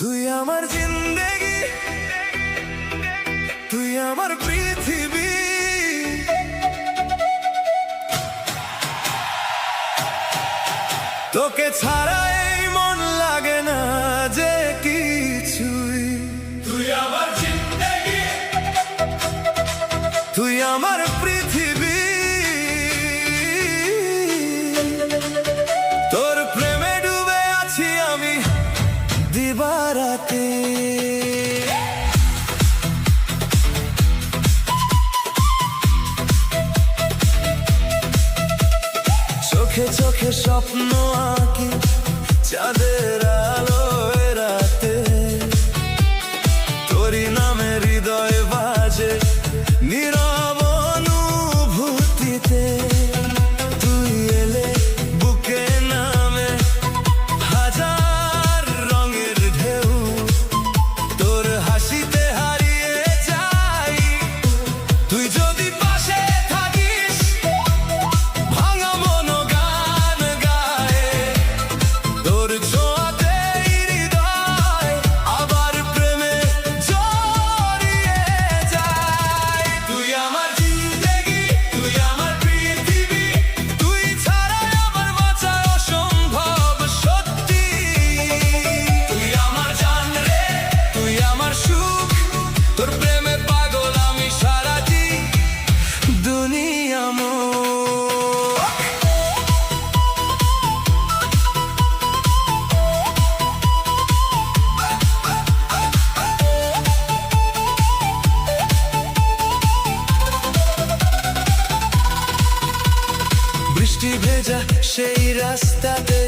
তুই আমার জিন্দেগি, তুই আমার পৃথিবী। তোকে ছাড়া এই মন লাগে না যে কিছুই। তুই আমার জিন্দেগি, তুই আমার পৃথিবী। তোর প্রেমে ডুবে আছি আমি দিবারাতে। চোখে চোখে স্বপ্ন আঁকি চাঁদের আলোয় রাতে। তোরই নামে হৃদয় বাজে নীরব অনুভূতিতে। তুই এলে বুকে নামে হাজার রঙের ঢেউ। তোর হাসিতে হারিয়ে যাই। তুই যদি পাশে থাকিস ভাঙা মনো গান গায়। তোর ছোঁয়াতে হৃদয় আবার প্রেমে জড়িয়ে যায়। তুই আমার জিন্দেগি, তুই আমার পৃথিবী। তুই ছাড়া আমার বাঁচা অসম্ভব সত্যি। তুই আমার জান রে, তুই আমার সুখ। তোর প্রেমে পাগল আমি সারাটি দুনিয়া মোর। বৃষ্টি ভেজা সেই রাস্তাতে